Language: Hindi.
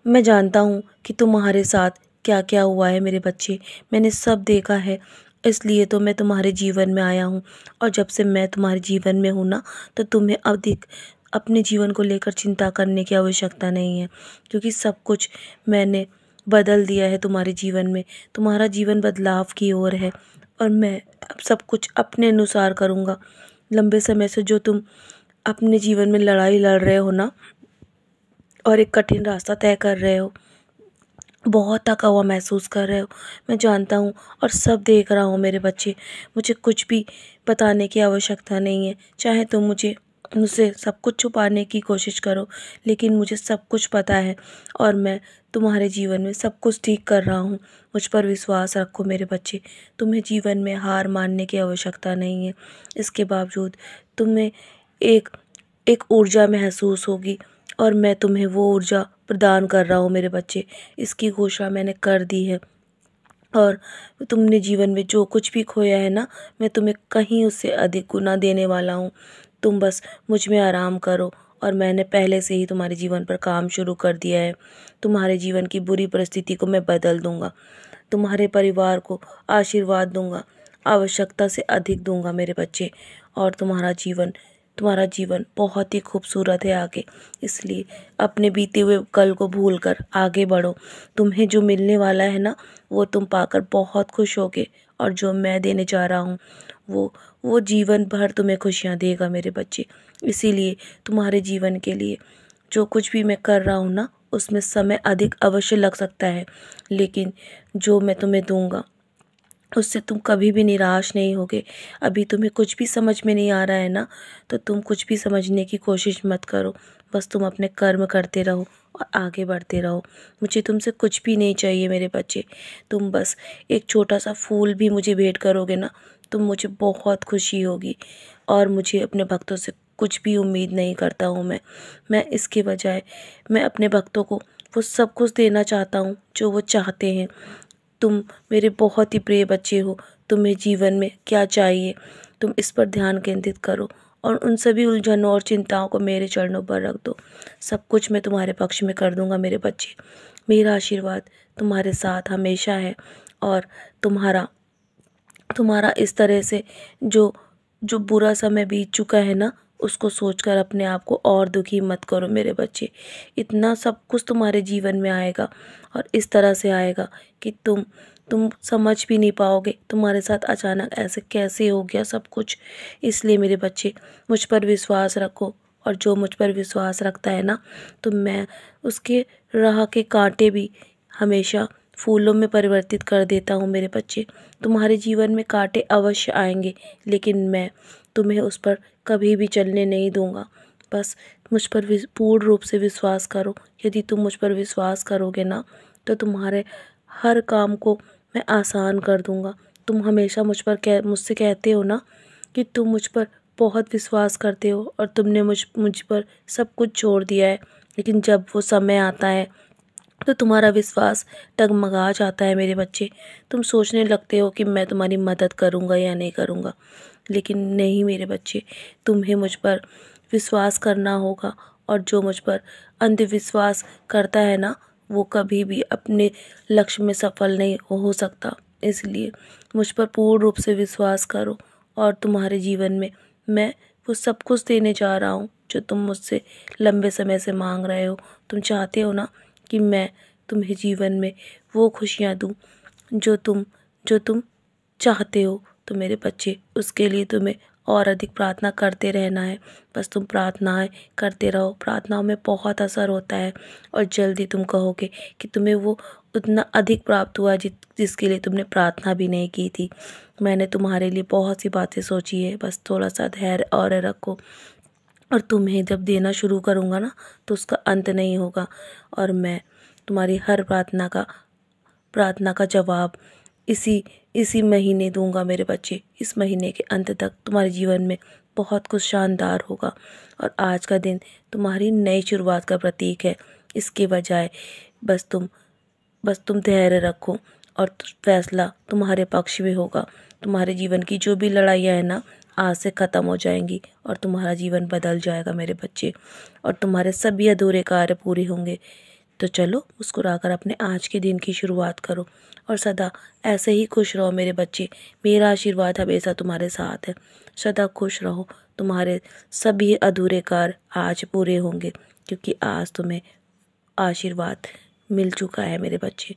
मैं जानता हूँ कि तुम्हारे साथ क्या क्या हुआ है मेरे बच्चे। मैंने सब देखा है, इसलिए तो मैं तुम्हारे जीवन में आया हूँ। और जब से मैं तुम्हारे जीवन में हूँ ना, तो तुम्हें अधिक अपने जीवन को लेकर चिंता करने की आवश्यकता नहीं है, क्योंकि सब कुछ मैंने बदल दिया है तुम्हारे जीवन में। तुम्हारा जीवन बदलाव की ओर है और मैं अब सब कुछ अपने अनुसार करूँगा। लंबे समय से जो तुम अपने जीवन में लड़ाई लड़ रहे हो ना, और एक कठिन रास्ता तय कर रहे हो, बहुत थका हुआ महसूस कर रहे हो, मैं जानता हूँ और सब देख रहा हूँ मेरे बच्चे। मुझे कुछ भी बताने की आवश्यकता नहीं है। चाहे तुम मुझसे सब कुछ छुपाने की कोशिश करो, लेकिन मुझे सब कुछ पता है और मैं तुम्हारे जीवन में सब कुछ ठीक कर रहा हूँ। मुझ पर विश्वास रखो मेरे बच्चे। तुम्हें जीवन में हार मानने की आवश्यकता नहीं है। इसके बावजूद तुम्हें एक एक ऊर्जा महसूस होगी और मैं तुम्हें वो ऊर्जा प्रदान कर रहा हूँ मेरे बच्चे। इसकी घोषणा मैंने कर दी है। और तुमने जीवन में जो कुछ भी खोया है ना, मैं तुम्हें कहीं उससे अधिक गुना देने वाला हूँ। तुम बस मुझ में आराम करो और मैंने पहले से ही तुम्हारे जीवन पर काम शुरू कर दिया है। तुम्हारे जीवन की बुरी परिस्थिति को मैं बदल दूंगा। तुम्हारे परिवार को आशीर्वाद दूंगा, आवश्यकता से अधिक दूंगा मेरे बच्चे। और तुम्हारा जीवन बहुत ही खूबसूरत है आगे। इसलिए अपने बीते हुए कल को भूलकर आगे बढ़ो। तुम्हें जो मिलने वाला है ना, वो तुम पाकर बहुत खुश होगे। और जो मैं देने जा रहा हूँ, वो वो जीवन भर तुम्हें खुशियाँ देगा मेरे बच्चे। इसीलिए तुम्हारे जीवन के लिए जो कुछ भी मैं कर रहा हूँ ना, उसमें समय अधिक अवश्य लग सकता है, लेकिन जो मैं तुम्हें दूंगा उससे तुम कभी भी निराश नहीं होगे। अभी तुम्हें कुछ भी समझ में नहीं आ रहा है ना, तो तुम कुछ भी समझने की कोशिश मत करो। बस तुम अपने कर्म करते रहो और आगे बढ़ते रहो। मुझे तुमसे कुछ भी नहीं चाहिए मेरे बच्चे। तुम बस एक छोटा सा फूल भी मुझे भेंट करोगे ना, तो मुझे बहुत खुशी होगी। और मुझे अपने भक्तों से कुछ भी उम्मीद नहीं करता हूँ मैं इसके बजाय मैं अपने भक्तों को वो सब कुछ देना चाहता हूँ जो वो चाहते हैं। तुम मेरे बहुत ही प्रिय बच्चे हो। तुम्हें जीवन में क्या चाहिए, तुम इस पर ध्यान केंद्रित करो और उन सभी उलझनों और चिंताओं को मेरे चरणों पर रख दो। सब कुछ मैं तुम्हारे पक्ष में कर दूंगा मेरे बच्चे। मेरा आशीर्वाद तुम्हारे साथ हमेशा है। और तुम्हारा तुम्हारा इस तरह से जो जो बुरा समय बीत चुका है ना, उसको सोचकर अपने आप को और दुखी मत करो मेरे बच्चे। इतना सब कुछ तुम्हारे जीवन में आएगा और इस तरह से आएगा कि तुम समझ भी नहीं पाओगे तुम्हारे साथ अचानक ऐसे कैसे हो गया सब कुछ। इसलिए मेरे बच्चे, मुझ पर विश्वास रखो। और जो मुझ पर विश्वास रखता है ना, तो मैं उसके राह के कांटे भी हमेशा फूलों में परिवर्तित कर देता हूँ मेरे बच्चे। तुम्हारे जीवन में कांटे अवश्य आएंगे, लेकिन मैं तुम्हें उस पर कभी भी चलने नहीं दूंगा। बस मुझ पर पूर्ण रूप से विश्वास करो। यदि तुम मुझ पर विश्वास करोगे ना, तो तुम्हारे हर काम को मैं आसान कर दूंगा। तुम हमेशा मुझसे कहते हो ना कि तुम मुझ पर बहुत विश्वास करते हो और तुमने मुझ पर सब कुछ छोड़ दिया है, लेकिन जब वो समय आता है तो तुम्हारा विश्वास डगमगा जाता है मेरे बच्चे। तुम सोचने लगते हो कि मैं तुम्हारी मदद करूँगा या नहीं करूँगा, लेकिन नहीं मेरे बच्चे, तुम्हें मुझ पर विश्वास करना होगा। और जो मुझ पर अंधविश्वास करता है ना, वो कभी भी अपने लक्ष्य में सफल नहीं हो सकता। इसलिए मुझ पर पूर्ण रूप से विश्वास करो और तुम्हारे जीवन में मैं वो सब कुछ देने जा रहा हूँ जो तुम मुझसे लंबे समय से मांग रहे हो। तुम चाहते हो ना कि मैं तुम्हें जीवन में वो खुशियाँ दूँ जो तुम चाहते हो। तो मेरे बच्चे, उसके लिए तुम्हें और अधिक प्रार्थना करते रहना है। बस तुम प्रार्थनाएं करते रहो। प्रार्थनाओं में बहुत असर होता है और जल्दी तुम कहोगे कि तुम्हें वो उतना अधिक प्राप्त हुआ जिसके लिए तुमने प्रार्थना भी नहीं की थी। मैंने तुम्हारे लिए बहुत सी बातें सोची है। बस थोड़ा सा धैर्य और रखो और तुम्हें जब देना शुरू करूँगा ना, तो उसका अंत नहीं होगा। और मैं तुम्हारी हर प्रार्थना का जवाब इसी इसी महीने दूंगा मेरे बच्चे। इस महीने के अंत तक तुम्हारे जीवन में बहुत कुछ शानदार होगा और आज का दिन तुम्हारी नई शुरुआत का प्रतीक है। इसके बजाय बस तुम धैर्य रखो और फैसला तुम्हारे पक्ष में होगा। तुम्हारे जीवन की जो भी लड़ाइयाँ है ना, आज से ख़त्म हो जाएंगी और तुम्हारा जीवन बदल जाएगा मेरे बच्चे। और तुम्हारे सभी अधूरे कार्य पूरे होंगे। तो चलो मुस्कुराकर अपने आज के दिन की शुरुआत करो और सदा ऐसे ही खुश रहो मेरे बच्चे। मेरा आशीर्वाद हमेशा तुम्हारे साथ है। सदा खुश रहो, तुम्हारे सभी अधूरे कार्य आज पूरे होंगे, क्योंकि आज तुम्हें आशीर्वाद मिल चुका है मेरे बच्चे।